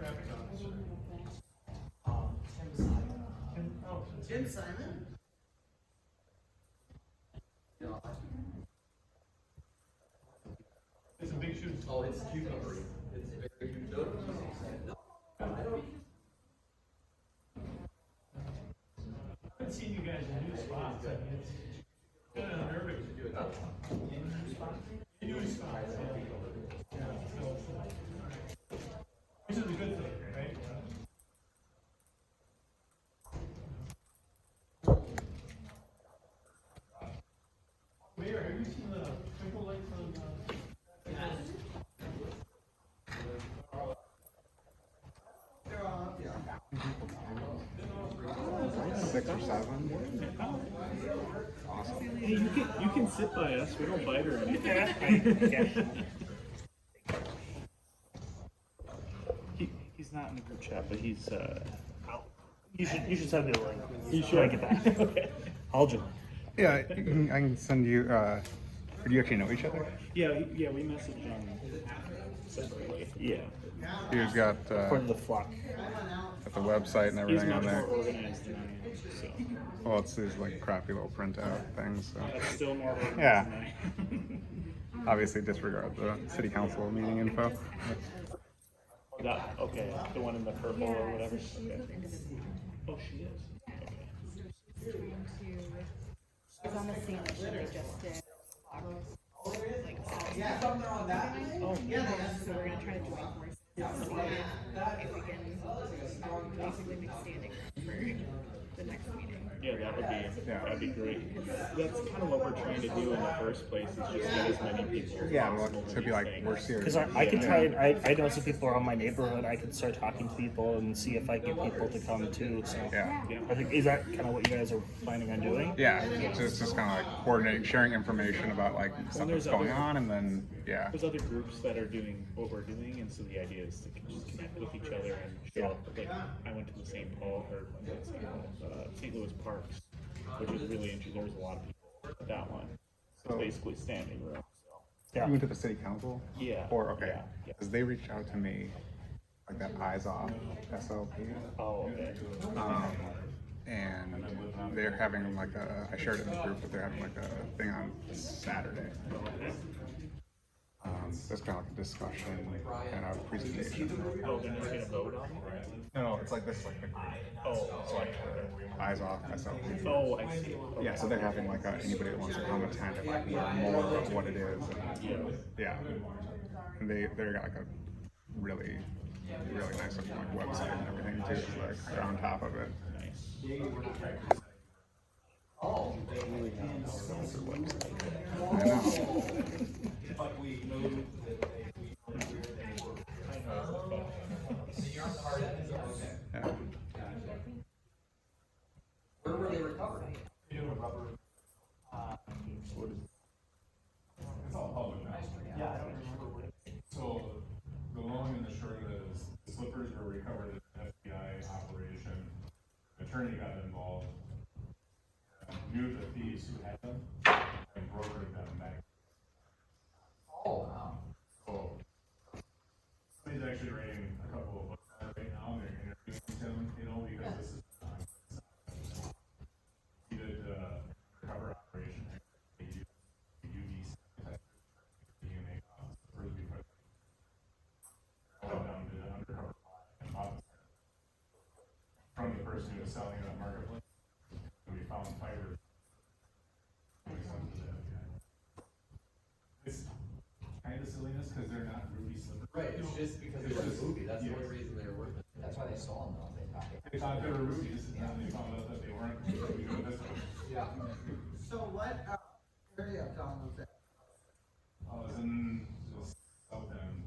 traffic officer? Jim Simon? It's a big shoe. Oh, it's cucumber. It's very huge. I haven't seen you guys in new spots. I mean, it's kind of nervous to do it. New spots, yeah. Which is a good thing, right? Mayor, have you seen the twinkle lights on? They're all up there. 6 or 7. Awesome. Hey, you can sit by us. We don't bite or anything. He's not in the group chat, but he's you should send me the link. You should. When I get back. Okay. I'll join. Yeah, I can send you. Do you actually know each other? Yeah, we messaged separately. Yeah. He's got According to the flock. the website and He's everything much on there. more organized than I am. So Well, it's these like crappy little printout things. So. that's still more organized Yeah. than I am. Obviously, disregard the city council meeting info. Okay, the one in the purple or whatever. Okay. Oh, she is. Okay. She's on the same mission they just did. Like, Oh, so we're gonna try to join forces to see if we can basically make standing for the next meeting. yeah, that'd be great. That's kind of what we're trying to do in the first place is just get as many people. Yeah, well, to be like, we're serious. Because I can try and I know some people around my neighborhood. I can start talking to people and see if I can get people to come too. So Yeah. I think is that kind of what you guys are planning on doing? Yeah, it's just kind of like coordinating, sharing information about like stuff that's going on, and then There's other groups that are doing what we're doing, and so the idea is to just connect with each other and show up. Like I went to the St. Louis Parks, which was really interesting. There was a lot of people at that one. So basically standing room. So. You went to the city council? Yeah. Or okay, Yeah. because they reached out to me, like that Eyes Off SLP. Oh, okay. And they're having like I shared it in the group, but they're having like a thing on Saturday. It's kind of like a discussion and a presentation. Oh, they're not gonna vote on it? No, it's like this, like the group. Oh, It's like Eyes Off SLP. oh, I see. Okay. Yeah, so they're having like anybody that wants to come attend and like learn more about what it is. And, yeah. And they're got like a really nice looking like website and everything too. Like they're on top of it. Oh. I know. Yeah. Where were they recovered? It's all public now. Yeah. So the long and the short is the slippers were recovered as an FBI operation. The attorney got involved, knew the thieves who had them, and brokered them back. Oh, wow. So somebody's actually writing a couple of books on it right now. They're interviewing him, because this is he did recover operation. From the person who was selling it on Marketplace, and we found fiber. It's kind of silliness because they're not ruby slippers. Right, it's just because they were a movie, that's the only reason they were worth it. That's why they saw them though, They thought they were rubies, and then they found out that they weren't. Yeah. So what area of town was that? I was in the south end.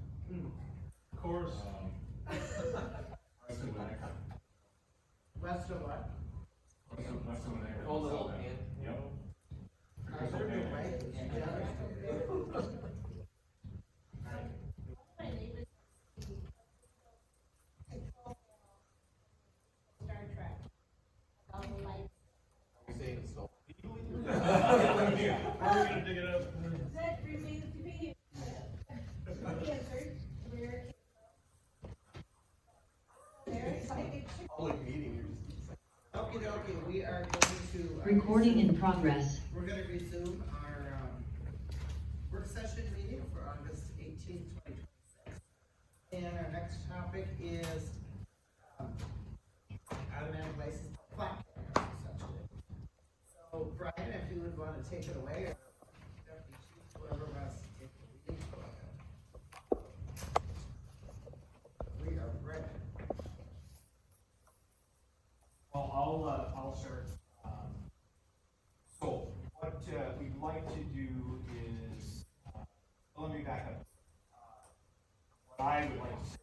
Of course. West of what? West of Niagara. Oh, the little south end. pan. Yep. They're new, right? You saying it's so? public meeting, you're just. Okay, we are going to. Recording in progress. We're gonna resume our, work session meeting for August 18th, 2026. And our next topic is, automatic license plaque, essentially. So Brian, if you would wanna take it away, or Deputy Chief, whoever wants to take the lead. We are ready. Well, I'll start. So what we'd like to do is, let me back up. What I would like to say,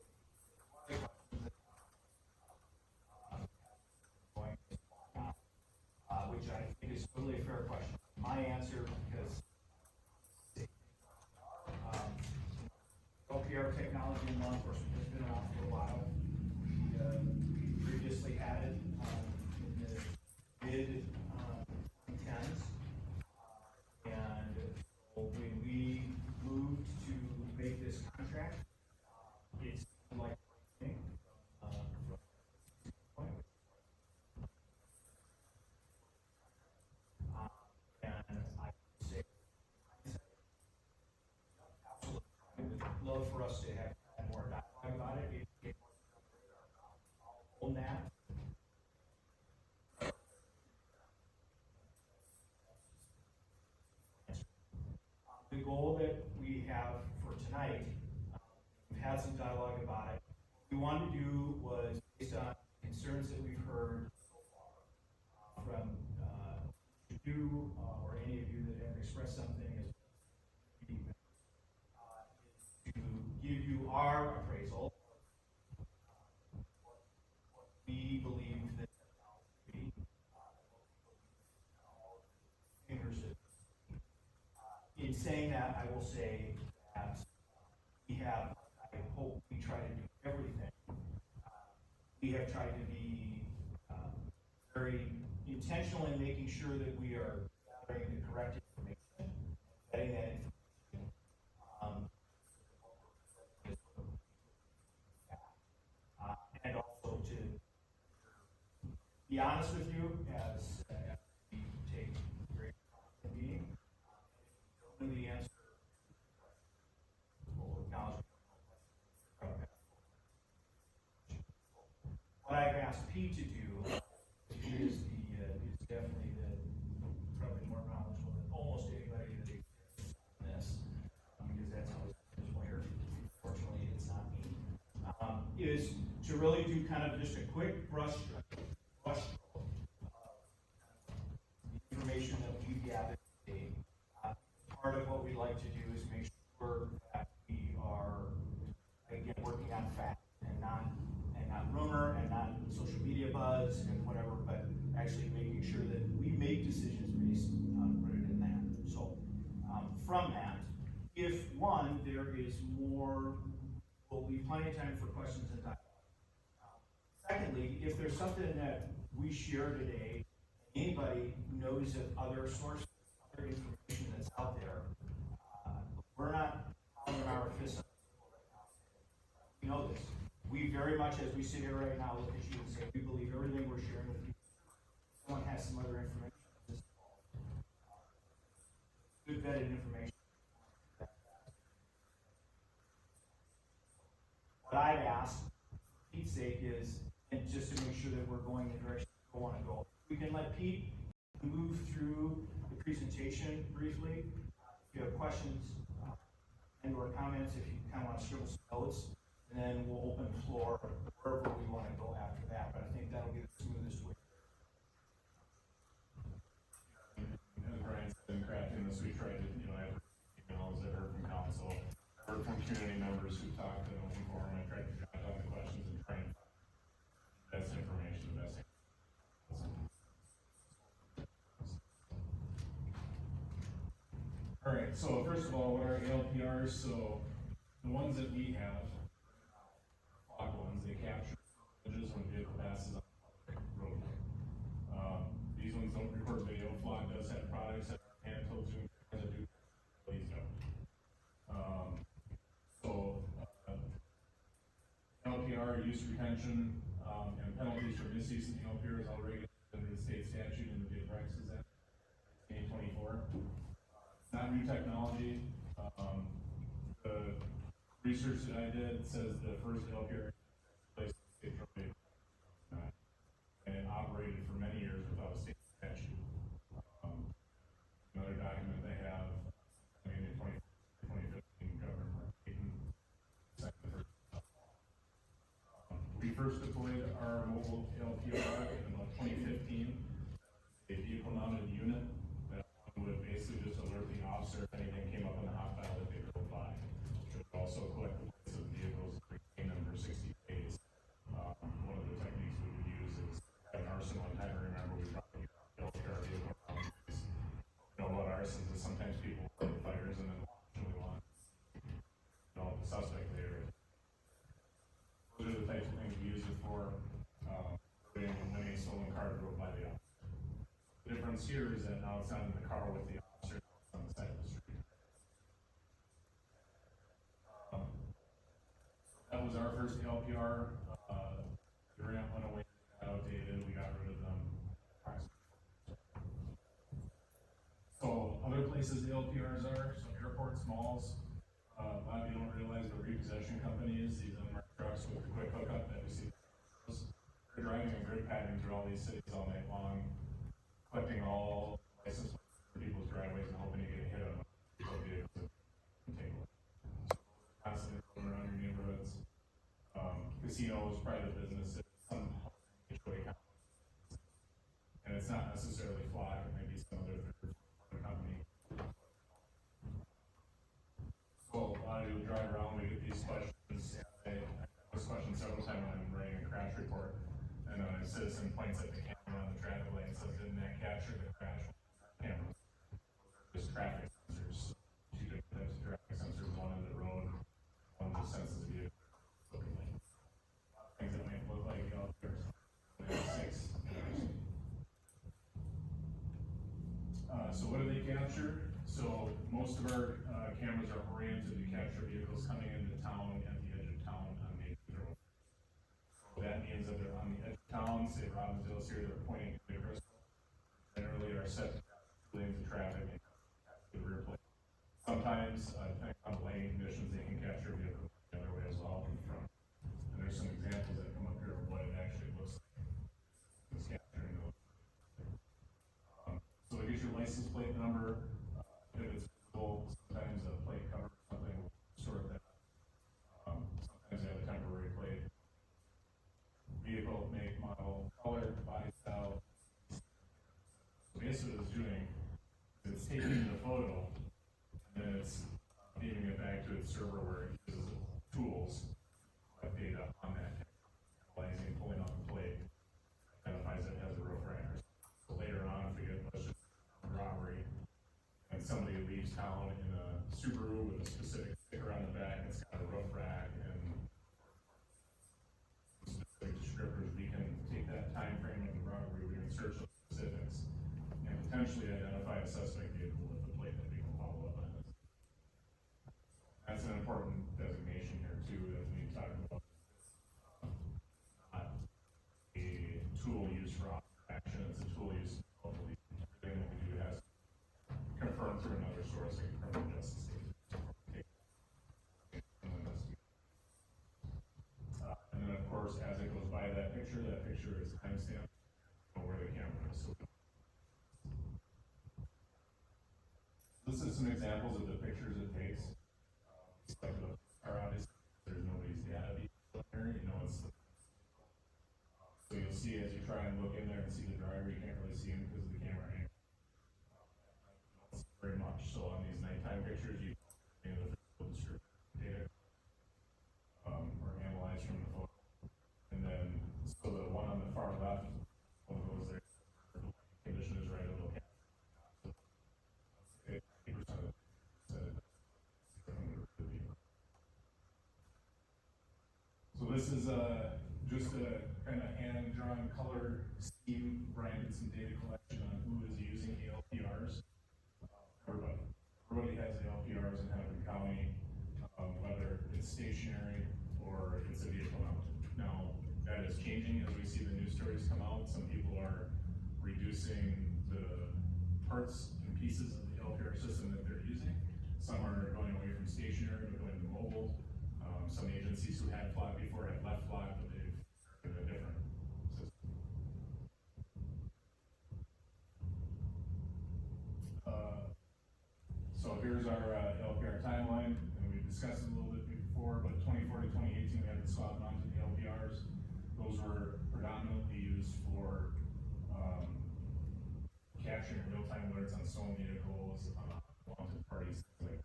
which I think is totally a fair question. My answer, because ALPR technology in law enforcement has been around for a while. We previously had it in the mid 2010s, and so when we moved to make this contract, it's like and I would say absolutely I would love for us to have more dialogue about it. It on that. The goal that we have for tonight, we've had some dialogue about it. What we wanted to do was based on concerns that we've heard so far from you or any of you that have expressed something as is to give you our appraisal. What we believe that technology in saying that, I will say that we have, I hope we try to do everything. We have tried to be very intentional in making sure that we are gathering the correct information, getting that information. And also to be honest with you, as we take great pride in being, if you don't know the answer, we'll acknowledge what I've asked Pete to do is definitely probably more knowledgeable than almost anybody that exists on this, because that's how it's wired. Fortunately, it's not me. Is to really do kind of just a quick brush stroke of the information that we've gathered today. Part of what we like to do is make sure that we are, again, working on fact and not rumor and not social media buzz and whatever, but actually making sure that we make decisions based on rooted in that. So from that, if one, there is more, we'll leave plenty of time for questions and dialogue. Secondly, if there's something that we share today, anybody who knows of other sources, other information that's out there, we're not pounding our fists on the table right now. We know this. We very much, as we sit here right now, look at you and say, we believe everything we're sharing with you. If someone has some other information, this is good vetted information. What I'd ask, for Pete's sake, is, and just to make sure that we're going in the direction we want to go, we can let Pete move through the presentation briefly. If you have questions and or comments, if you kind of want to scribble some notes, and then we'll open the floor wherever we want to go after that. But I think that'll be the smoothest way. As Brian said, in crafting this, we tried to, have emails that heard from council, heard from community members who talked to the open forum. I tried to jot down the questions and try and find the best information, the best. All right, so first of all, what are ALPRs? So the ones that we have, fog ones, they capture images when the vehicle passes on the road. These ones don't record video. Fog does have products that are hand tilt zoom that do. Please don't. ALPR use retention. and penalties for misuse in the ALPR is all regulated under the state statute in the Big Practices Act, 2024. It's not new technology. The research that I did says the first ALPR placed in state road and it operated for many years without a state statute. Another document they have, I mean, in 2015, Governor Mark Payton signed the first. We first deployed our mobile ALPR in about 2015, a vehicle mounted unit that would basically just alert the officer if anything came up on the hot file that they drove by. It would also collect the plates of vehicles, retain them for 60 days. One of the techniques we would use is have an arson one time. I remember we probably ALPR vehicle around. You know about arsons is sometimes people light fires and then actually want the suspect there. Those are the types of things we use it for. When a stolen car drove by the officer. The difference here is that now it's not in the car with the officer, it's on the side of the street. That was our first ALPR. The grant went away, outdated, we got rid of them. So other places the LPRs are, so airports, malls, a lot of you don't realize the repossession companies, these unmarked trucks with the quick hookup that we see. They're driving a grid pattern through all these cities all night long, collecting all license plates for people's driveways and hoping to get hit on vehicles and take away. So constantly rolling around your neighborhoods. Casinos, private businesses, some HOA companies. And it's not necessarily Flock, it may be some other company. So a lot of you drive around, we get these questions. I get this question several times when I'm writing a crash report. And a citizen points at the camera on the traffic light and says, didn't that capture the crash cameras? There's traffic sensors, two different types of traffic sensors, one on the road, one just senses the vehicle. Things that might look like there's 6. So what do they capture? So most of our cameras are oriented to capture vehicles coming into town at the edge of town on major roads. So that means that they're on the edge of town, say Robbinsdale's here, they're pointing to the crystal. Generally are set lanes of traffic and the rear plate. Sometimes, depending on the lighting conditions, they can capture vehicles the other way as well from the front. And there's some examples that come up here of what it actually looks like. It's capturing those. So it gives your license plate number. If it's visible, sometimes a plate cover or something will sort that. Sometimes they have a temporary plate. Vehicle, make, model, color, body style. So basically what it's doing is it's taking the photo and then it's feeding it back to its server where it uses tools to collect data on that, analyzing, pulling off the plate, identifies it as a roof rack. So later on, if we get a robbery and somebody leaves town in a Subaru with a specific sticker on the back, it's got a roof rack and specific descriptors, we can take that time frame of the robbery, we can search those specifics and potentially identify a suspect vehicle with the plate that we can follow up on. That's an important designation here too, as we talk about. Not a tool used for action, it's a tool used locally. Everything that we do has confirmed through another source, like criminal justice agency. And then of course, as it goes by that picture is timestamped where the camera is. So this is some examples of the pictures it takes. Like the car, obviously, there's nobody's data there, you know, it's so you'll see as you try and look in there and see the driver, you can't really see him because of the camera angle. Very much. So on these nighttime pictures, you can the description data or analyze from the photo. And then, so the one on the far left, one of those there, the condition is right, it'll capture. 80% of it. So this is just a kind of hand-drawn color scheme. Brian did some data collection on who is using ALPRs. Everybody has ALPRs in Hubbard County, whether it's stationary or it's a vehicle mounted. Now, that that is changing as we see the news stories come out. Some people are reducing the parts and pieces of the ALPR system that they're using. Some are going away from stationary to going to mobile. Some agencies who had flock before had left flock, but they've started a different system. So here's our ALPR timeline, and we discussed it a little bit before, but 24 to 2018, we had the swap mounted ALPRs. Those were predominantly used for capturing real-time alerts on stolen vehicles, wanted parties, like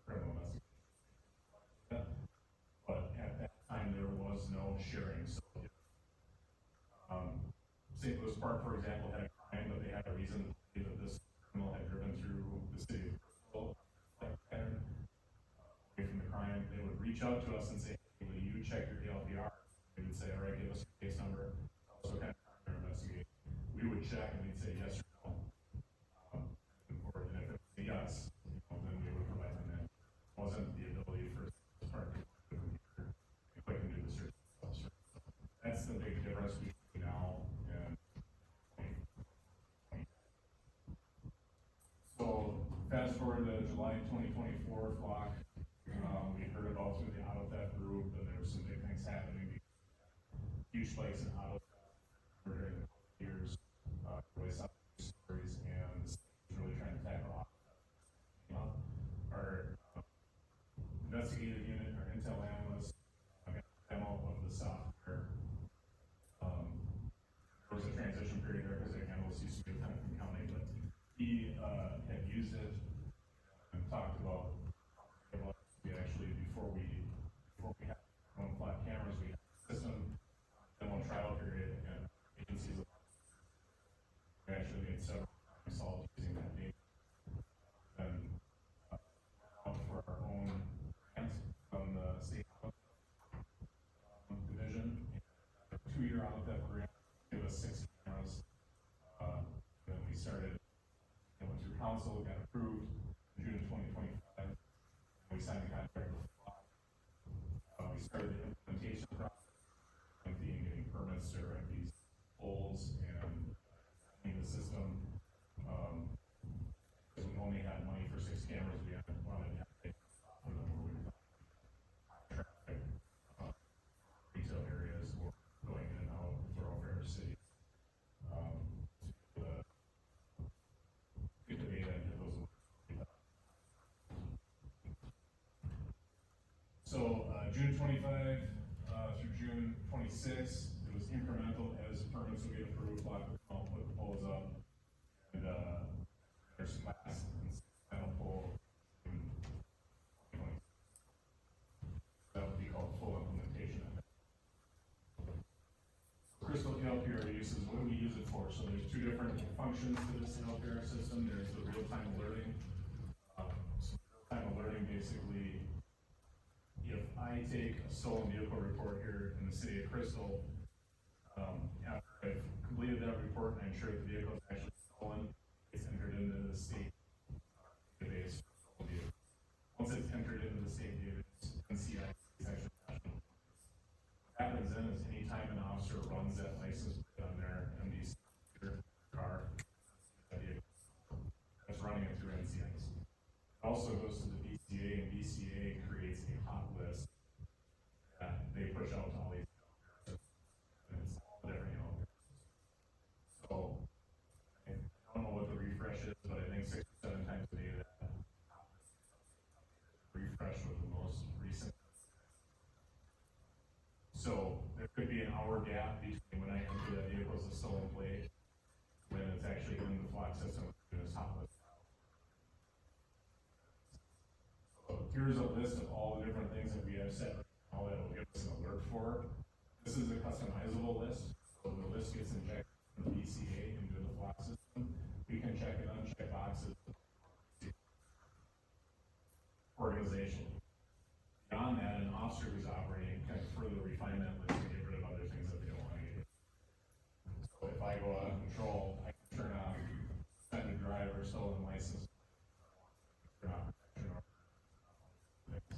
criminal investigations. But at that time, there was no sharing. So if St. Louis Park, for example, had a crime, but they had a reason to believe that this criminal had driven through the city of Bristol, pattern, away from the crime, they would reach out to us and say, hey, will you check your ALPR? They would say, all right, give us your case number, tell us what kind of crime you're investigating. We would check and we'd say yes or no. And if it was a yes, then we would provide them that. It wasn't the ability for the park to the computer and click and do the search themselves. That's the big difference between now and 2020. So fast forward to July 2024 flock. We heard about through the auto theft group, and there were some big things happening. Huge spikes in auto theft during the years. Really saw stories, and the state was really trying to tackle auto theft. Our investigative unit, our intel analyst, got a demo of the software. There was a transition period there because the analyst used to be a Pennington County, but he had used it and talked about we actually before we had our own flat cameras, we had a system demo trial period, and agencies we actually made several solves using that data. And out for our own grant from the state division, a 2-year out of that grant gave us 6 cameras. Then we started, went through council, got approved in June 2025. We signed a contract with Flock. We started the implementation process, getting permits to erect these poles and designing the system. Because we only had money for 6 cameras, we wanted to have to take for them where we high traffic retail areas or going in and out of thoroughfare cities. To get the data and get those. So June 25 through June 26, it was incremental as permits would get approved. Flock would come out, put the poles up, and there's some last and final pole in 2020. That would be called full implementation of it. Crystal ALPR uses, what do we use it for? So there's 2 different functions to this ALPR system. There's the real-time alerting. So real-time alerting basically, if I take a stolen vehicle report here in the city of Crystal, after I've completed that report and I'm sure the vehicle is actually stolen, it's entered into the state database for stolen vehicles. Once it's entered into the state database, NCI is actually national. What happens then is anytime an officer runs that license plate on their MDC car, that's running it through NCIs. It also goes to the BCA, and BCA creates a hot list that they push out to all these and it's all different, So I don't know what the refresh is, but I think 6 or 7 times a day that hot list refresh with the most recent. So there could be an hour gap between when I enter that vehicle as a stolen plate when it's actually in the flock system in this hot list. So here's a list of all the different things that we have set now that will give us an alert for. This is a customizable list, so the list gets injected from the BCA into the flock system. We can check and uncheck boxes. Organization. Beyond that, an officer who's operating can further refine that list and get rid of other things that they don't want to get. So if I go out of control, I can turn on suspended driver, stolen license, turn on protection or things.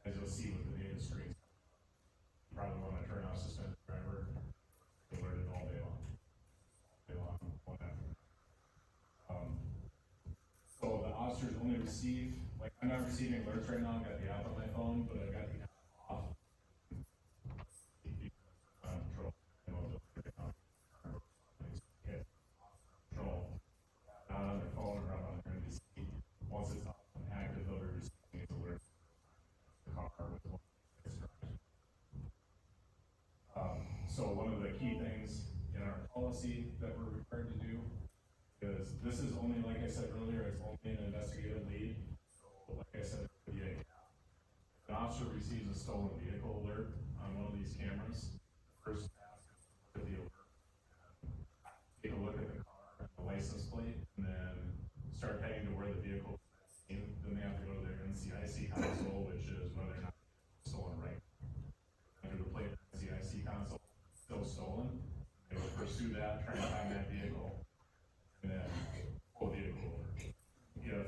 As you'll see with the data screens, you probably want to turn off suspended driver. receive, like, I'm not receiving alerts right now, I've got the app on my phone, but I've got the app off. Control. Control. Not on their phone or on their NBC. Once it's up and active, they'll be receiving these alerts. The car with one. So one of the key things in our policy that we're required to do is, this is only, like I said earlier, it's only an investigative lead. So like I said, if an officer receives a stolen vehicle alert on one of these cameras, first task is to look at the alert, take a look at the car and the license plate, and then start heading to where the vehicle is. Then they have to go to their NCIC console, which is whether or not it's stolen, right? Under the plate NCIC console, still stolen. They will pursue that, try and find that vehicle, and then pull the vehicle over. If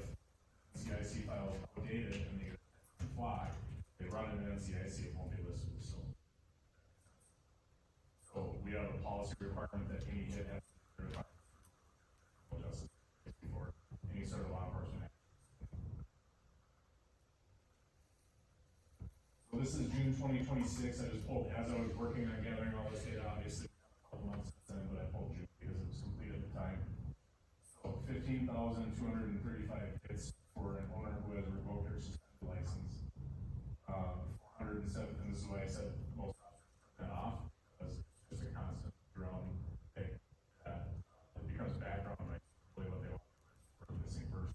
NCIC file is outdated and they get a flag, they run an NCIC, it won't be listed as stolen. So we have a policy requirement that any hit has to be verified justice before any sort of law enforcement action. So this is June 2026. I just pulled, as I was working on gathering all this data, obviously a couple months since then, but I pulled June because it was complete at the time. So 15,235 hits for an owner who has revoked or suspended license. 407, and this is why I said most officers turn that off, because it's just a constant drone thing that it becomes background noise, really what they want for a missing person.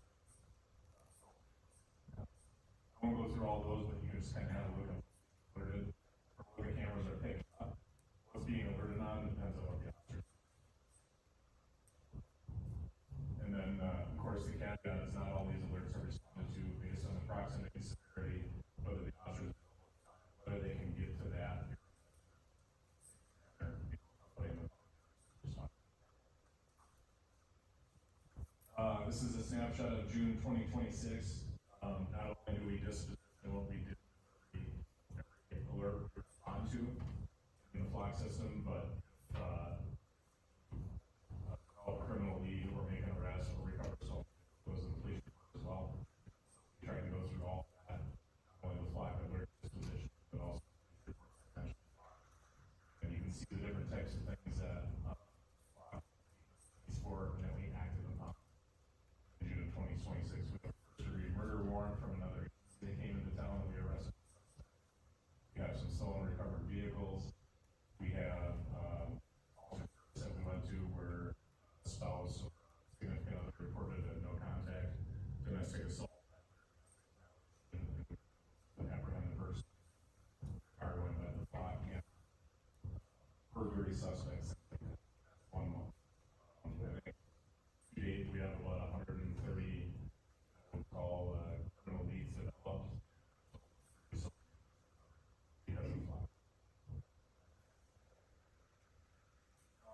I won't go through all those, but you can just kind of have a look at what it is, or what the cameras are picking up. What's being alerted on depends on what the officer. And then, of course, the caveat is not all these alerts are responded to based on the proximity, severity, whether the officers, whether they can get to that. This is a snapshot of June 2026. Not only do we disposition what we did, every alert we respond to in the flock system, but call a criminal lead or make an arrest or recover stolen goes in the police report as well. We try to go through all of that, not only the flock alert disposition, but also potential. And you can see the different types of things that flock is for and that we acted upon. In June of 2026, we have a first-degree murder warrant from another. They came into town and we arrested. We have some stolen recovered vehicles. We have alternatives that we went to where a spouse or significant other reported a no contact domestic assault. Apprehend the person. Car going by the block. Yeah. Burglary suspects. 1 month. To date, we have about 130 we'll call criminal leads developed.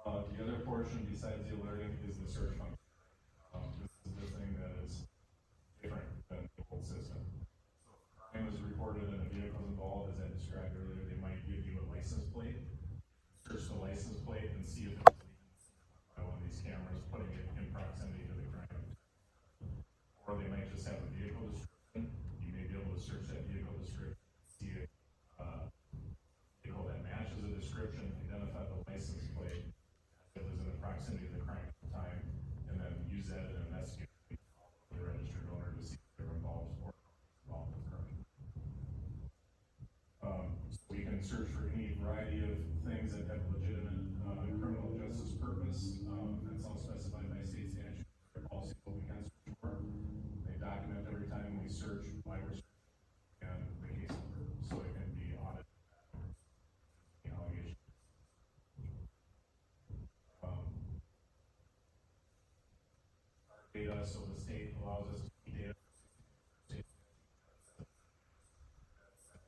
The other portion besides the alerting is the search function. This is the thing that is different than the old system. So if crime is reported and a vehicle is involved, as I described earlier, they might give you a license plate. Search the license plate and see if it was by one of these cameras, putting it in proximity to the crime. Or they might just have a vehicle description. You may be able to search that vehicle description, see a vehicle that matches the description, identify the license plate that was in the proximity of the crime at the time, and then use that in an investigation of the registered owner to see if they're involved or involved with crime. So we can search for any variety of things that have legitimate criminal justice purpose. That's all specified by state statute. Their policy what we can search for. They document every time we search why we're searching and the case number, so it can be audited. Allegation. Data, so the state allows us to keep data.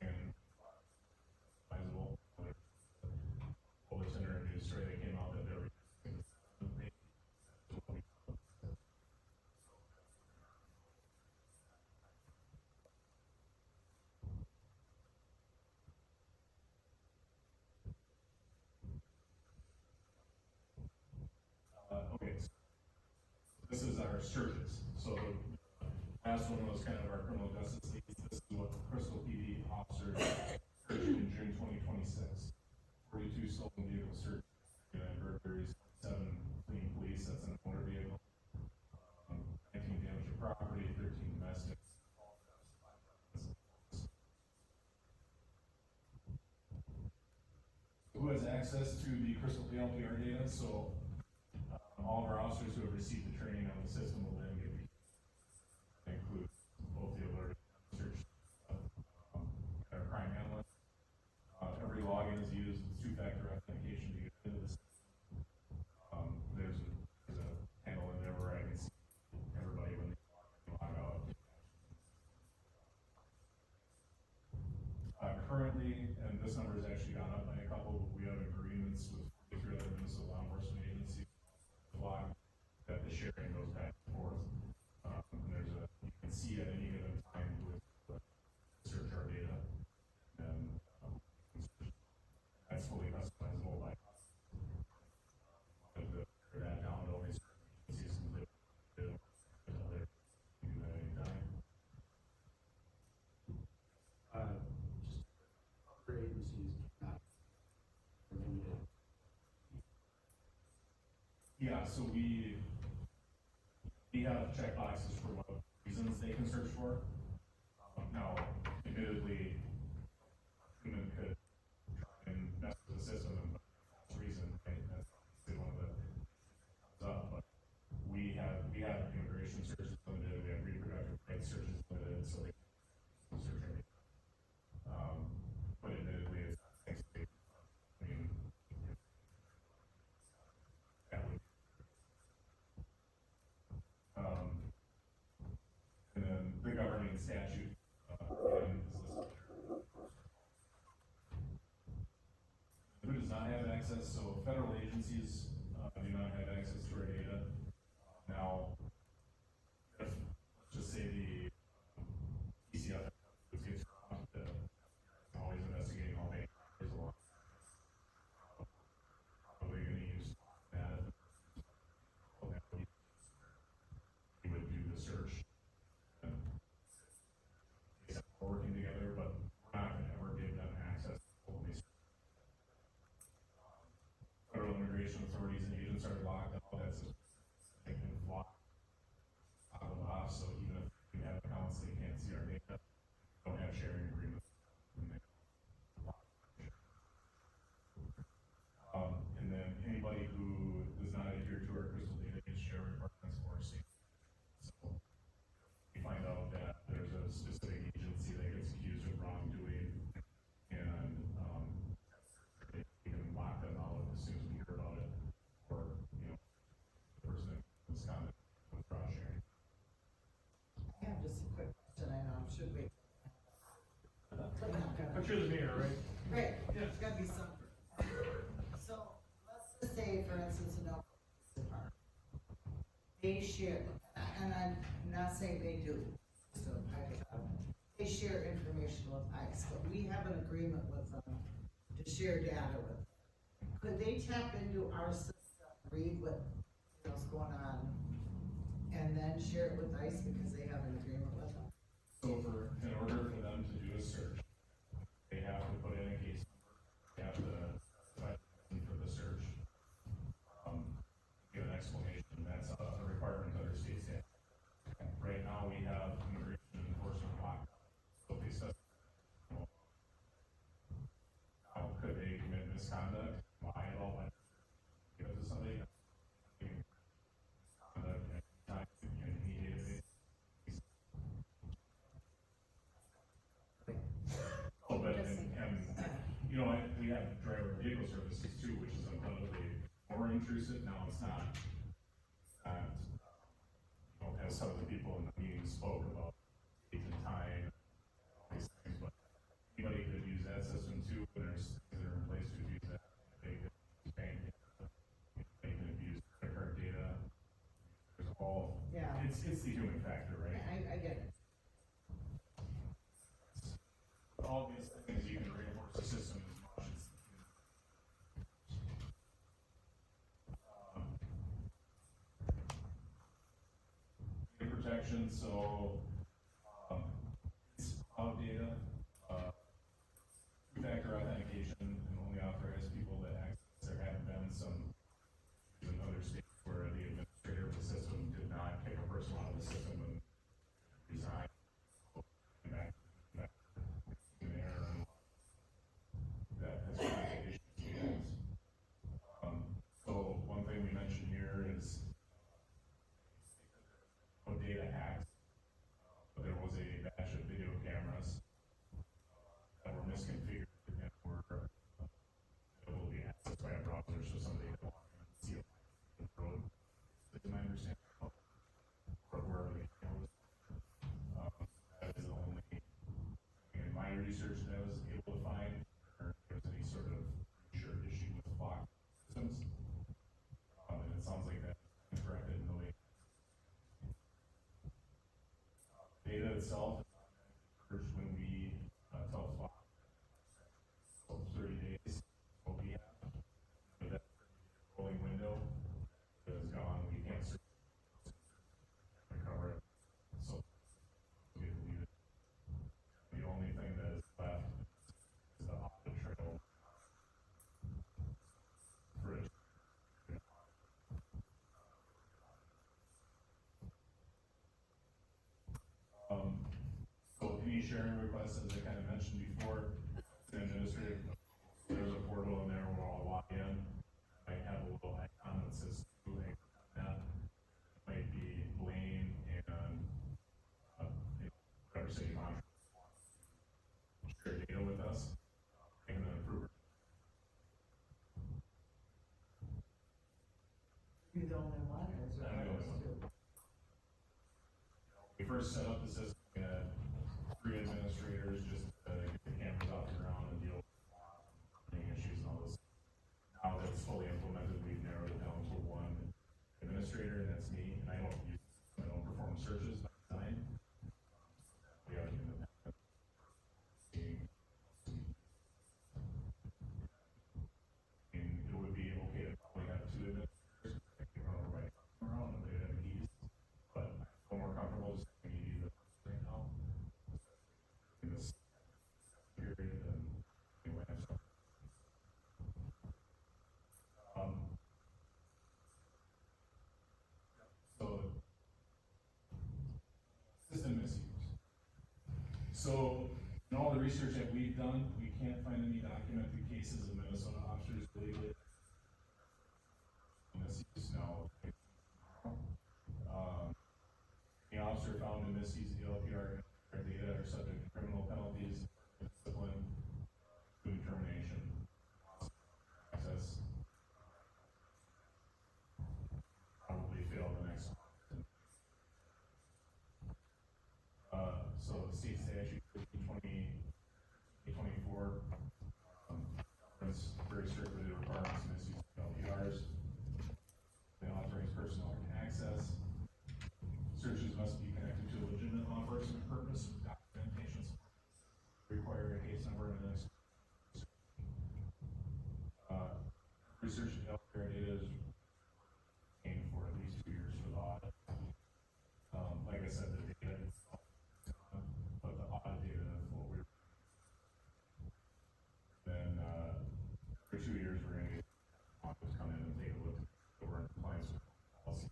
And sizable. Bulletin or a news story that came out that they're okay. So this is our searches. So Last one was kind of our criminal justice leads. This is what Crystal PD officers searched in June 2026. 42 stolen vehicle searches, and burglaries, 7 fleeing police, that's in a motor vehicle. 19 damage to property, 13 domestics. Who has access to the Crystal ALPR data? So all of our officers who have received the training on the system will then get include both the alert and search our crime analyst. Every login is used with two-factor authentication to get into the system. There's a panel in there where I can see everybody when they log out. Currently, and this number has actually gone up by a couple, but we have agreements with 43 other municipal law enforcement agencies log that the sharing goes back and forth. You can see at any given time who is search our data, and that's fully customizable by us. That down to only certain agencies can live do that anytime. Just other agencies not limited. Yeah, so we have check boxes for what reasons they can search for. Now, admittedly, human could try and mess with the system and for a reason, right? That's obviously one of the things that comes up, but we have immigration searches limited, we have reproductive rights searches limited, so they can search everything. But admittedly, it's not things they, I mean, that would and then the governing statute, again, is listed there. Who does not have access? So federal agencies do not have access to our data. Now, if, let's just say the PCF gets dropped, always investigating all day. There's a lot. Probably going to use that. We would do the search. We're working together, but we're not going to ever give them access to only federal immigration authorities and agents are locked up. That's they can block them off. So even if we have accounts, they can't see our data. Don't have sharing agreements. And then anybody who does not adhere to our crystal data gets share requirements or safe. So we find out that there's a specific agency that gets accused of wrongdoing, and we can lock them out as soon as we hear about it, or the person in misconduct withdraw sharing. I have just a quick question, I know, should we? But you're the mayor, right? Right, there's gotta be something. So, let's just say, for instance, in Elk Park, they share, and I'm not saying they do, so they share information with ICE, but we have an agreement with them to share data with them. Could they tap into our system, read what's going on, and then share it with ICE because they have an agreement with them? So in order for them to do a search, they have to put in a case number, they have to specify the reason for the search, give an explanation. That's a requirement under state statute. Right now, we have immigration enforcement locked up, so they specify. Now, could they commit misconduct, lie about what, give it to somebody? Misconduct at any time in any database. Oh, but, and we have driver vehicle services too, which is undoubtedly more intrusive. Now, it's not, as some of the people in the meeting spoke about date and time, all these things, but anybody could use that system too, and there's things that are in place to use that. They could use bank data, they can abuse credit card data. There's all, Yeah. it's the human factor, right? I get it. All these things you can reinforce the system as much as protection. So cloud data, two-factor authentication, and only authorized people to access. There have been some in other states where the administrator of the system did not kick a person out of the system and resign. Back in there, and that has been the issues. So one thing we mentioned here is no data hacks, but there was a batch of video cameras that were misconfigured and were able to be accessed by a browser, so somebody could walk in and see the road. That's my understanding. Or wherever the camera was. That is the only thing in my research that I was able to find, or if there's any sort of sure issue with lock systems. And it sounds like that's corrected in the way. Data itself is not purged when we tell Flock. So 30 days, what we have. But that rolling window is gone. We can't recover it. So we leave it. The only thing that is left is the audit trail for it. So any sharing requests, as I kind of mentioned before, the administrative, there's a portal in there where I'll log in. I have a little icon that says that might be Blaine and whatever city manager share data with us. I can then approve it. You're the only one, or is there I'm the only others one. too? We first set up the system, we had 3 administrators just to get the cameras off the ground and deal with issues and all those. Now that it's fully implemented, we've narrowed it down to 1 administrator, and that's me, and I don't perform searches by design. We have an independent team. And it would be okay to probably have 2 administrators, I can run right around and they have keys, but I feel more comfortable just having you do the right now. In this period, and anyway, so. So, system misuse. So, in all the research that we've done, we can't find any documented cases of Minnesota officers illegally misuse. Now, the officer found to misuse the ALPR data are subject to criminal penalties, discipline, including termination, access, probably fail the next one. So the state statute 2024 governs very strictly the requirements of misuse of LPRs. The authorized personnel can access. Searches must be connected to a legitimate law enforcement purpose with documentation require a case number and an research and healthcare data is aimed for at least 2 years for the audit. Like I said, the data itself, but the audit data is what we're. Then for 2 years, we're going to get auditors come in and take a look at we're in compliance with policy.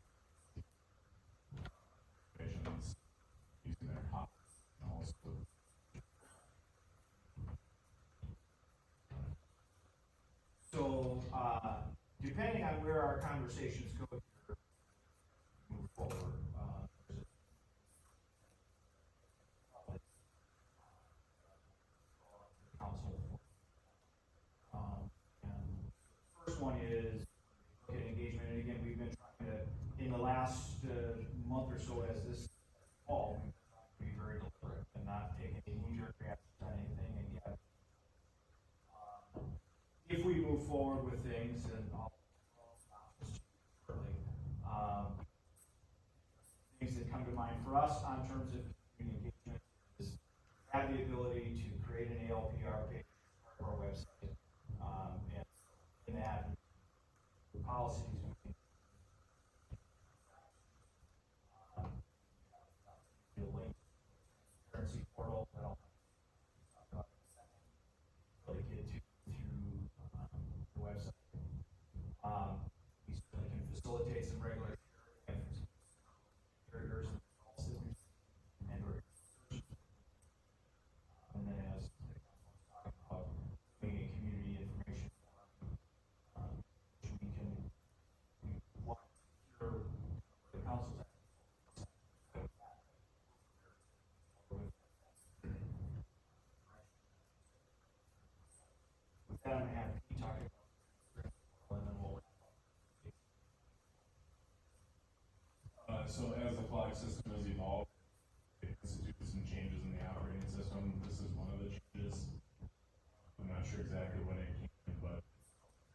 Using their hot and also. So, depending on where our conversations go here, move forward, there's a council. And the first one is look at engagement, and again, we've been trying to, in the last month or so, as this fall, we've been trying to be very deliberate and not take any knee-jerk reactions on anything, and yet, if we move forward with things, and I'll stop this shortly, things that come to mind for us on terms of community engagement is have the ability to create an ALPR page on our website, and in that, the policies we can the link transparency portal that'll facilitate some regular carriers and or and then as talking about doing a community information which we want to hear the council's with that, I'm gonna have Pete talk about and then we'll So as the clock system has evolved, it instituted some changes in the operating system. This is one of the changes. I'm not sure exactly when it came, but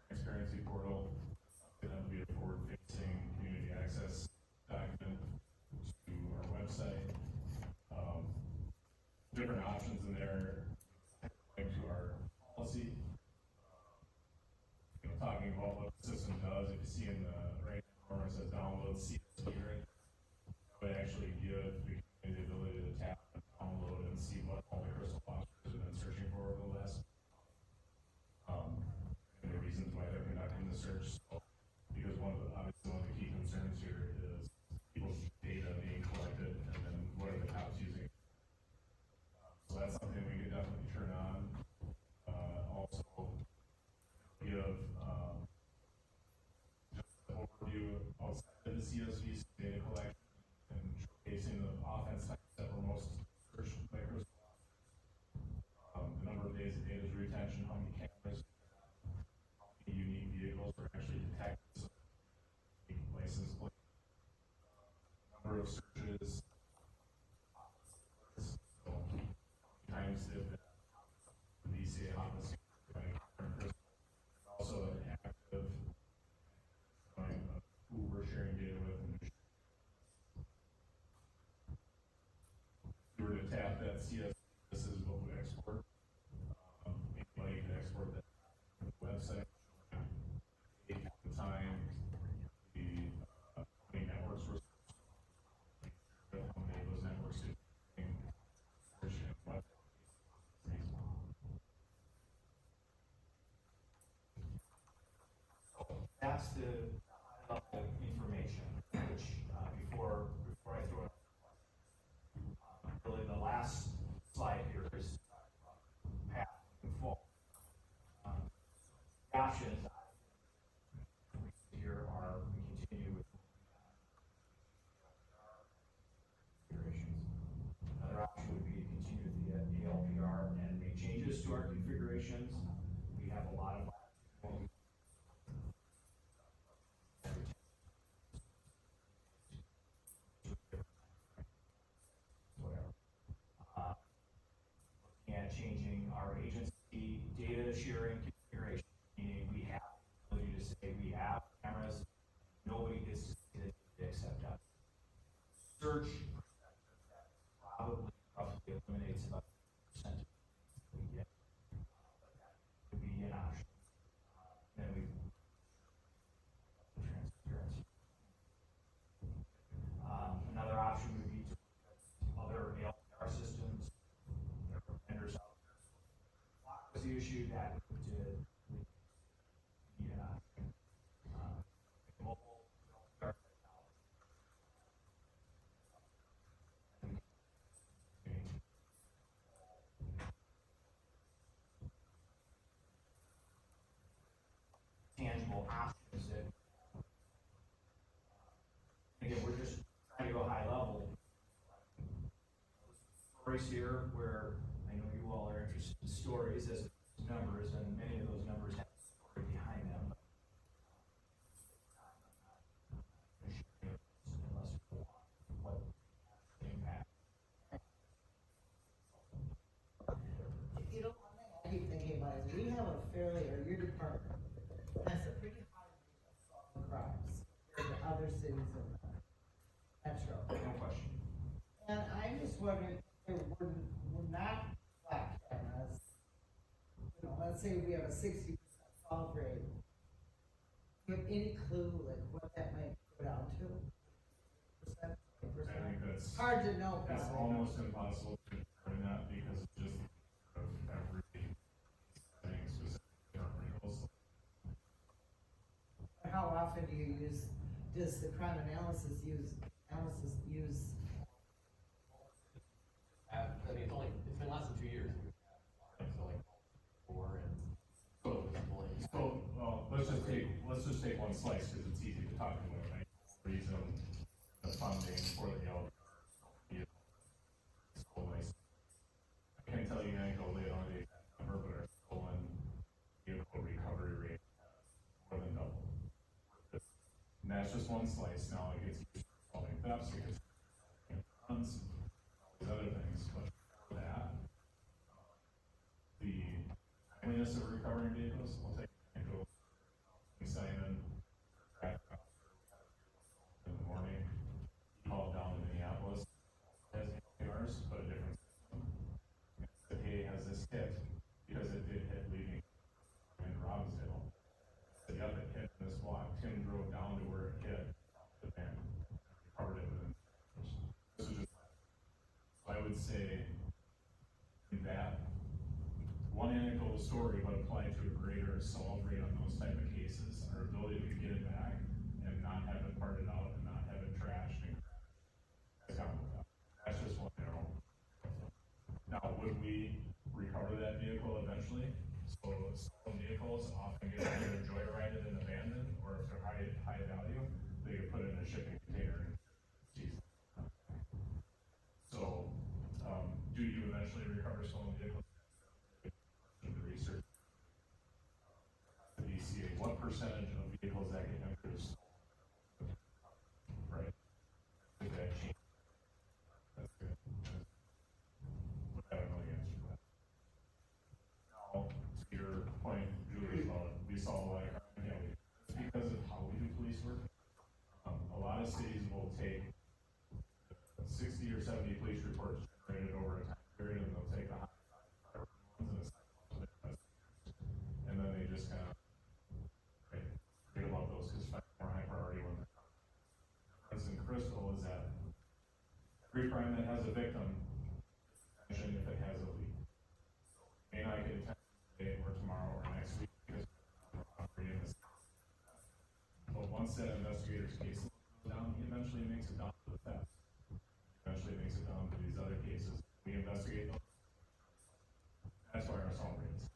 transparency portal, that will be a forward-facing community access document to our website. Different options in there, like to our policy. Talking about what the system does, if you see in the right corner, it says download CSV, right? That would actually give the community the ability to tap and download and see what all the crystal officers have been searching for over the last, and the reasons why they're conducting the search. So, because obviously one of the key concerns here is people's data being collected, and then what are the cops using? So that's something we could definitely turn on. Also give just an overview outside of the CSV data collection and showcasing the offense types that were most searched by crystal officers. The number of days of data retention, how many cameras, how many unique vehicles were actually detected, so license plate, number of searches, so times if the VCA homicide by crystal, also an active showing of who we're sharing data with and who. If you were to tap that CS, this is what we export. Anybody can export that to the website, showing the date, the time, the how many networks were searched, how many of those networks did search and what. That's the high-level information, which, before I throw it, really the last slide here is path moving forward. The options here are we continue with configurations. Another option would be to continue with the ALPR and make changes to our configurations. We have a lot of looking at changing our agency data sharing configuration, meaning we have the ability to say we have cameras, nobody gets to see the data except us. Search that probably roughly eliminates about 10% we get, but that would be an option. Then we transparency. Another option would be to look at other ALPR systems, vendors out there. What was the issue that would be an option? Mobile ALPR technology. Tangible options that, again, we're just trying to go high level. Stories here where I know you all are interested in stories as numbers, and many of those numbers have a story behind them. Unless we want what impact. You know, one thing I keep thinking about is we have a fairly, or your department has a pretty high rate of solving crimes compared to other cities in the metro. No question. And I'm just wondering, if we're not flat cameras, you know, let's say we have a 60% solve rate. Do you have any clue, like, what that might go down to? Percent, I think that's, hard to know. it's probably. almost impossible to determine that because just of every setting specific wrinkles. How often do you use does the crime analysis use, I mean, it's been less than 2 years. So like, 4 and. Well, let's just take one slice, because it's easy to talk about, right? Reason, the funding for the ALPR is so nice. I can't tell you anecdotally on the exact number, but our stolen vehicle recovery rate is more than double. And that's just one slice. Now it gets used for solving thefts, it gets guns, all these other things, but for that, the timeliness of recovering vehicles, I'll take an anecdote. Simon, in the morning, he called down to Minneapolis, has ALPRs, but a different system. And said, hey, has this hit? Because it did hit leaving in Robbinsdale. I said, yep, it hit in this block. Tim drove down to where it hit, the van, recovered it within hours. This was just, so I would say that one anecdotal story, but applied to a greater solve rate on those type of cases, our ability to get it back and not have it parted out and not have it trashed and has gotten with that. That's just one arrow. Now, would we recover that vehicle eventually? So stolen vehicles often get either joyrided and abandoned, or if they're high value, they get put in a shipping container and seized. So, do you eventually recover stolen vehicles? The research. The DCA, what percentage of vehicles that get entered is stolen? Right? Did that change? That's good. But I don't know the answer to that. Now, to your point, Julie, about we saw a lot of crime, yeah, it's because of how we do police work. A lot of cities will take 60 or 70 police reports generated over a time period, and they'll take the high ones and assign them to the investigators. And then they just kind of forget about those because find more high priority ones. The difference in Crystal is that every crime that has a victim, attention if it has a lead. May not get attention today or tomorrow or next week because we're operating this. But once that investigator's case goes down, he eventually makes it down to the theft. Eventually makes it down to these other cases. We investigate those. That's why our solve rate is.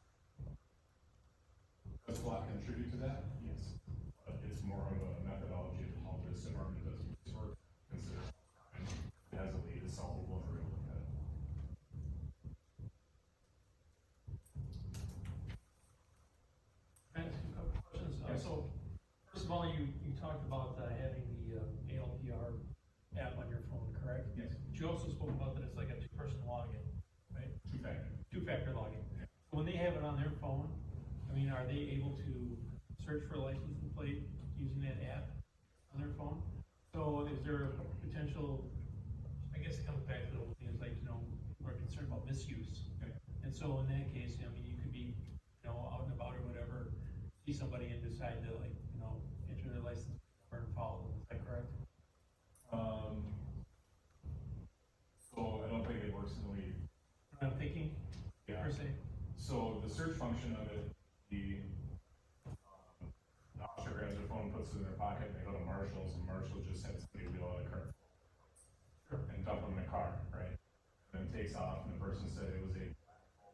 Does SWAT contribute to that? Yes. But it's more of a methodology of how this department does its work. Considers crime it has a lead, it's solvable, and we're able to look at it. Can I ask you a couple questions? Yes. So, first of all, you talked about having the ALPR app on your phone, correct? Yes. But you also spoke about that it's like a two-person login, right? Two-factor. Two-factor login. When they have it on their phone, I mean, are they able to search for a license plate using that app on their phone? So is there a potential, I guess it comes back to the whole thing, is like, we're concerned about misuse. Okay. And so in that case, I mean, you could be, out and about or whatever, see somebody and decide to enter their license or follow them, is that correct? So I don't think it works in the lead. What I'm thinking, Yeah. per se? So the search function of it, the officer grabs their phone, puts it in their pocket, they go to Marshall's, and Marshall just had somebody wheel out a cart. Sure. And dump them in a car, right? And then takes off, and the person said it was a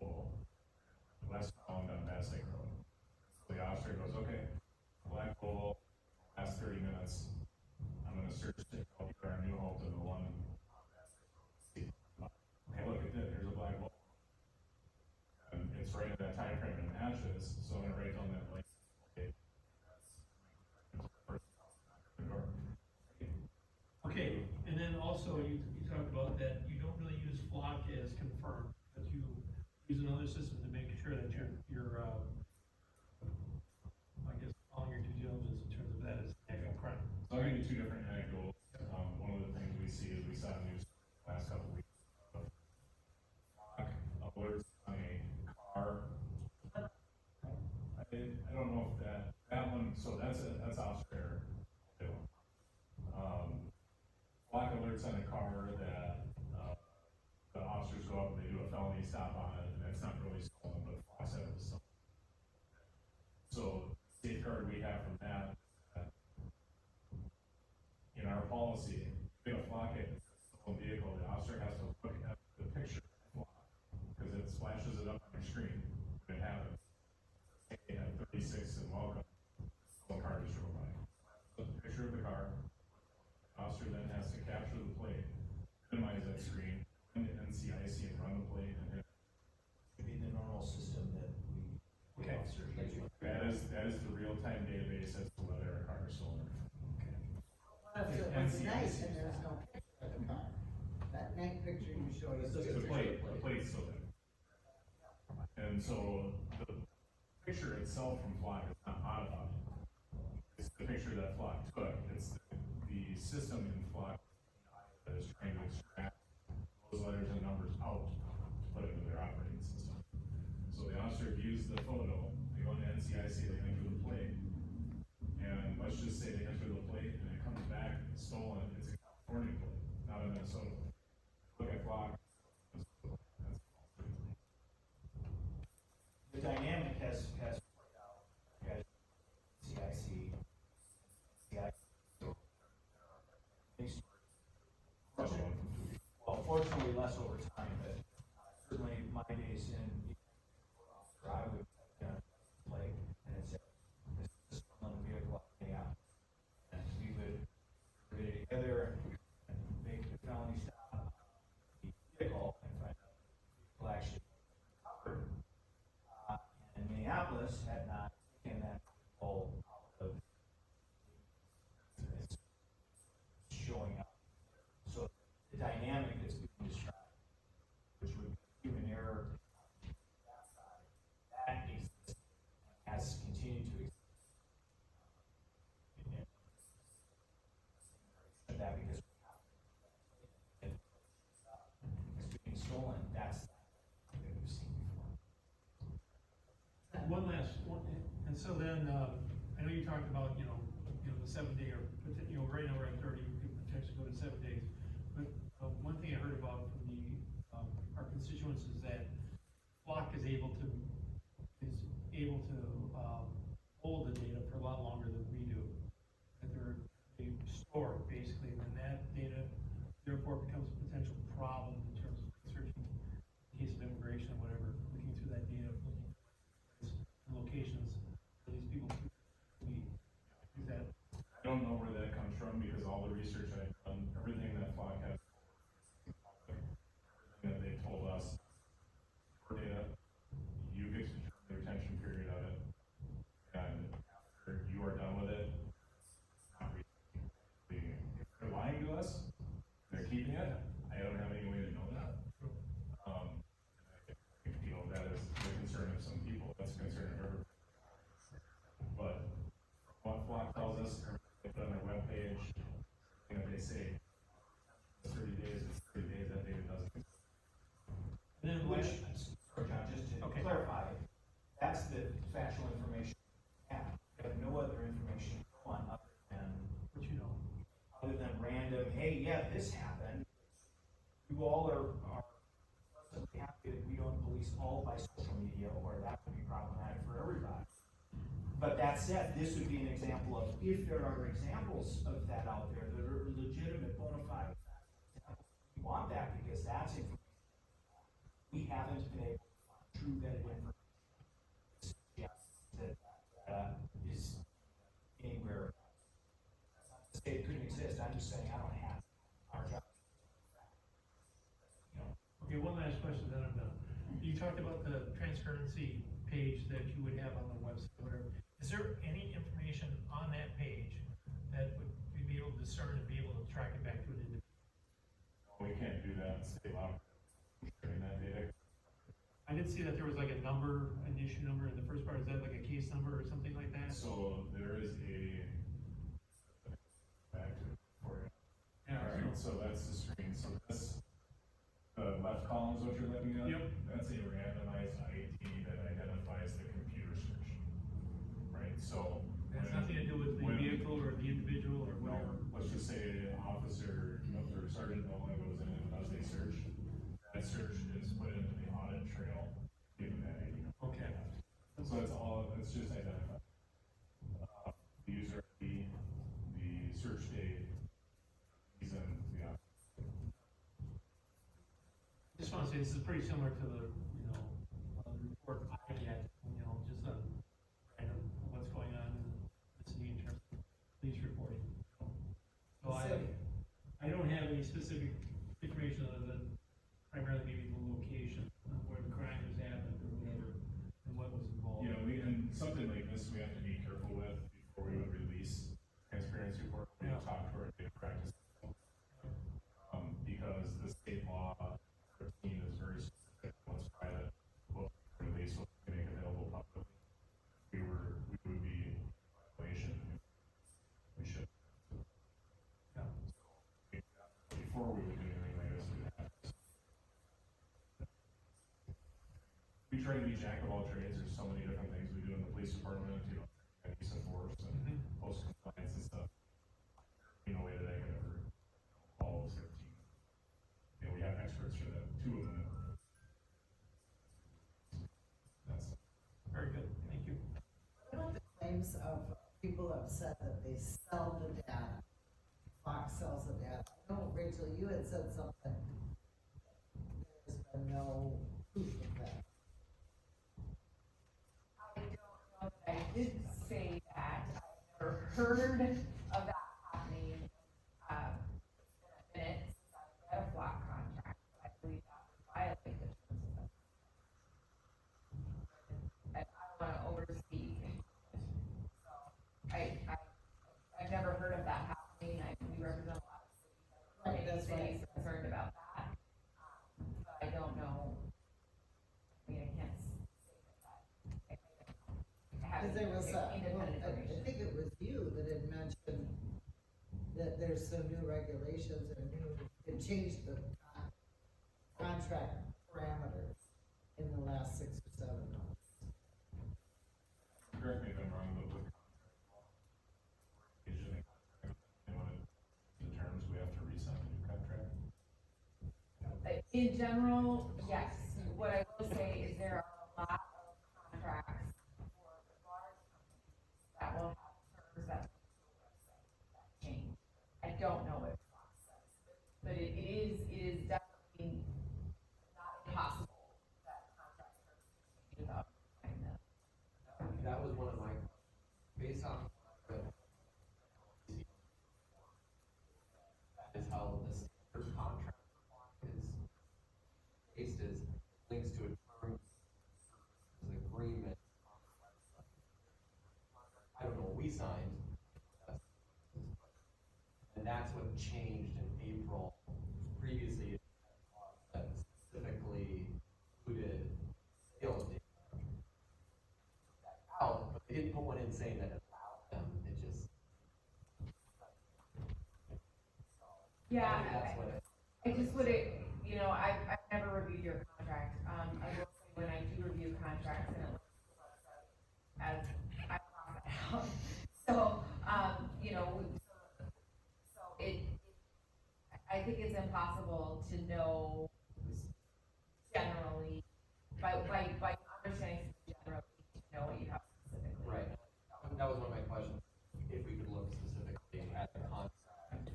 Volvo, westbound on Bassett Road. So the officer goes, okay, black Volvo, last 30 minutes, I'm gonna search the ALPR New Hope to the one on Bassett Road. See, okay, look, it did, here's a black Volvo. And it's right in that time frame and it matches, so I'm gonna write down that license plate. Okay, and then also you talked about that you don't really use Flock as confirmed, but you use another system to make sure that you're I guess, following your due diligence in terms of that as an actual crime. So I'll give you two different anecdotes. One of the things we see is we saw news last couple of weeks of alerts on a car. I don't know if that one, so that's officer error. Block alerts on a car that, the officers go up and they do a felony stop on it, and it's not really stolen, but Fox said it was stolen. So safeguard we have from that, real-time database as to whether a car is stolen. What if it was night and there's no picture of the car? That night picture you showed us. The plate's still there. And so the picture itself from Flock is not modified. It's the picture that Flock took. It's the system in Flock that is trying to extract those letters and numbers out to put it into their operating system. So the officer views the photo, they go into NCIC, they enter the plate, and let's just say they enter the plate and it comes back stolen, it's a California plate, not a Minnesota plate. Look at Flock. The dynamic has worked out, as CIC, well, fortunately less over time, but certainly my days in, I would, play, and it's, this is on the vehicle, yeah. And we would get it together and make the felony stop, the vehicle, and find out the vehicle actually covered. And Minneapolis had not taken that whole out of it's showing up. So the dynamic that's being described, which would be human error on that side, that exists and has continued to exist. And that because it's being stolen, that's that we've seen before. One last one, and so then, I know you talked about, the 7 day or, right now we're at 30, we could potentially go to 7 days. But, one thing I heard about from our constituents is that Flock is able to hold the data for a lot longer than we do. That they store it basically, and then that data therefore becomes a potential problem in terms of searching in case of immigration or whatever, looking through that data, looking for locations where these people meet. Is that? I don't know where that comes from because all the research I've done, everything that Flock has, everything that they told us, for data, you get to determine the retention period of it, and after you are done with it, it's not if they're lying to us, they're keeping it. I don't have any way to know that. I think, that is the concern of some people. That's a concern of everybody. But what Flock tells us, they put on their webpage, they say 30 days, it's 30 days, that data doesn't exist. And then Which, sorry, John, just to Okay. clarify, that's the factual information we have. We have no other information on other than, random, hey, yeah, this happened. You all are pleasantly happy that we don't police all by social media, or that would be problematic for everybody. But that said, this would be an example of, if there are examples of that out there that are legitimate, bona fide examples, we want that because that's information we haven't been able to find true vetted information. Yes, that is anywhere. That's not to say it couldn't exist, I'm just saying I don't have our job. Okay, one last question, then I'm done. You talked about the transparency page that you would have on the website, whatever. Is there any information on that page that would we be able to discern and be able to track it back to an individual? We can't do that, state law, sharing that data. I did see that there was like a number, an issue number in the first part. Is that like a case number or something like that? So there is back to it for you. Yeah. All right, so that's the screen. So this, the left column is what you're looking at? Yep. That's a randomized ID that identifies the computer search. Right, so. It has nothing to do with the vehicle or the individual or whatever. Let's just say officer, or Sergeant Nolan goes in and does a search. That search is put into the audit trail, given that ID. Okay. So it's just identified. The user ID, the search date, reason, yeah. Just want to say this is pretty similar to the, report I get, just on random what's going on in the city in terms of police reporting. So I don't have any specific information other than primarily maybe the location of where the crime has happened or whatever, and what was involved. And something like this we have to be careful with. try to be jack of all trades, there's so many different things we do in the police department, you know, use of force and post compliance and stuff. In a way that I could ever follow 13. You know, we have experts for that, 2 of them. That's Very good, thank you. What about the claims of people have said that they sell the data? Fox sells the data. I know, Rachel, you had said something. There's been no proof of that. I don't know that I did say that. I've never heard of that happening. It's been a minute since I've read a block contract, but I believe that would violate the terms of the contract. And I don't wanna overspeak. So, I've never heard of that happening. We represent a lot of cities. Right, that's what I Cities concerned about that. But I don't know. I mean, I can't say that. I Because haven't there was, independent I information. think it was you that had mentioned that there's some new regulations and it changed the contract parameters in the last 6 or 7 months. correct me if I'm wrong, but with usually the terms, we have to re-sign a new contract. In general, yes. What I will say is there are a lot of contracts for the large companies that will have terms that change. I don't know what Fox says, but it is definitely not impossible that contract terms change without having them. That was one of my, based on what that is how the standard contract is based, is links to a terms agreement on the website. I don't know what we signed, and that's what changed in April. Previously, it specifically included sales data out, but they didn't put one in saying that it allowed them, it just. Yeah, I think that's what it. I just would, you know, I've never reviewed your contract. I will say when I do review contracts and it looks at the website, as I found out. So, you know, so I think it's impossible to know generally, by understanding generally, to know what you have specifically. Right, that was one of my questions, if we could look specifically at the contract, to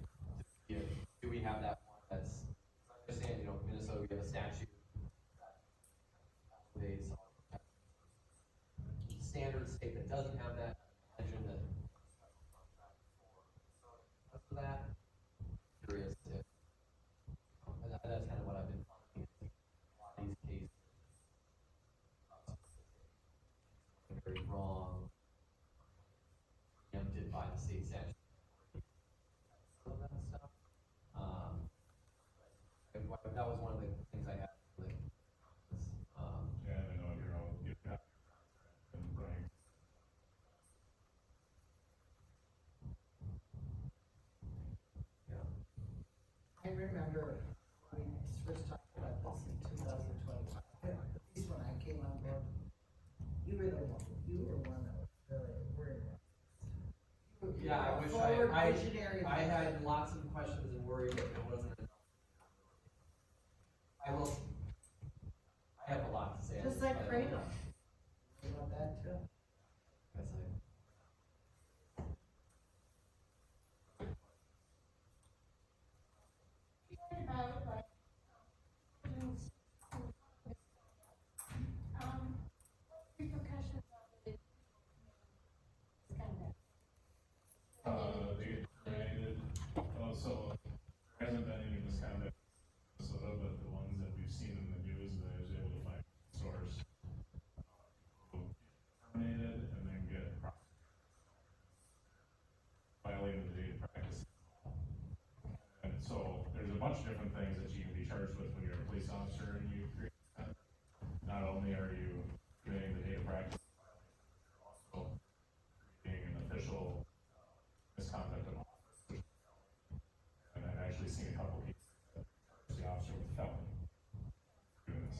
see if, do we have that one that's, I understand, you know, Minnesota, we have a statute that they standard state that doesn't have that, imagine that for that, curious if, that's kind of what I've been finding, a lot of these cases, very wrong, preempted by the state statute. Some of that stuff. That was one of the things I had. Yeah, I know you're all, you've got, and Brian. Yeah. I remember we first talked about this in 2025, at least when I came on board. You were one that was really worried about this. Yeah, I wish Forward visionary. I had lots of questions and worries that there wasn't enough. I have a lot to say. on Just this, like but I don't Kratos. know. Worried about that too. That's like. Repercussions of it. They get terminated, so there hasn't been any misconduct, so, but the ones that we've seen in the news, that I was able to find source. Terminated and then get violating the data practice. And so there's a bunch of different things that you can be charged with when you're a police officer and you create. Not only are you committing the data practice, you're also being an official misconduct of office. And I've actually seen a couple cases that charge the officer with felony doing this.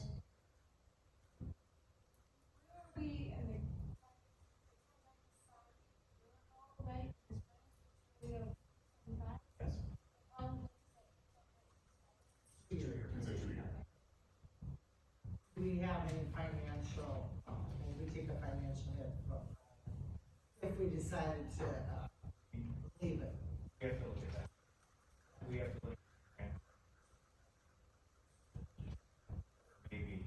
decided to, leave it. We have to look at that. We have to look at maybe,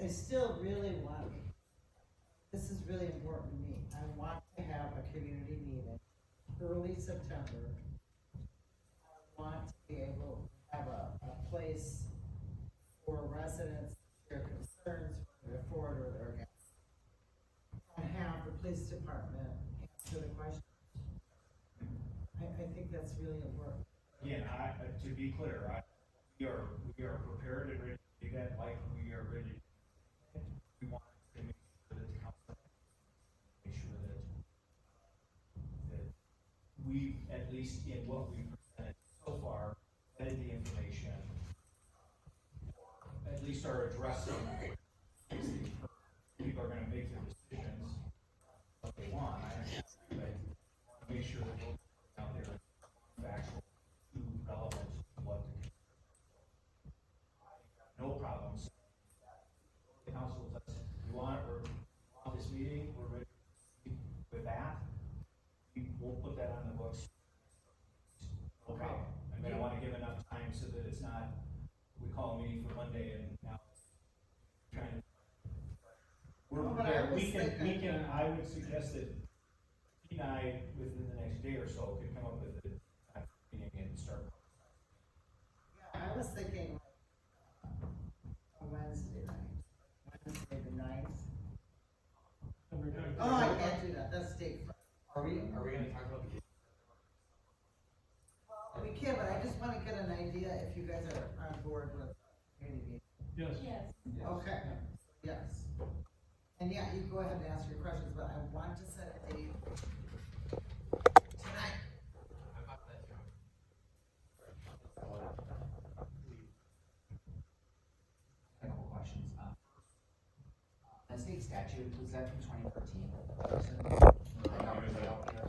I still really want, this is really important to me, I want to have a community meeting early September. I want to be able to have a place for residents, their concerns, whether they're for it or they're against. And have the police department answer the questions. I think that's really important. again, to be clear, we are prepared and ready to do that, like we are ready. We want to make sure that the council, make sure that we, at least in what we've presented so far, vetted the information, at least are addressing, people are gonna make their decisions what they want. I understand, but I want to make sure that those out there are factual, relevant to what the no problems. The council does, we want this meeting, we're ready to proceed with that. We will put that on the books. No problem. I mean, I wanna give enough time so that it's not, we call a meeting for Monday and now it's trying to. We're No, but I prepared, was we can, thinking- I would suggest that Pete and I, within the next day or so, could come up with a meeting and start. Yeah, I was thinking a Wednesday night, Wednesday the 9th. Oh, I can't do that, that's state. Are we gonna talk about the? We can, but I just wanna get an idea if you guys are on board with community meeting. Yes. Yes. Okay, yes. And yeah, you go ahead and ask your questions, but I want to set a date tonight. A couple questions. The state statute, was that from 2013? I know, it was the ALPR.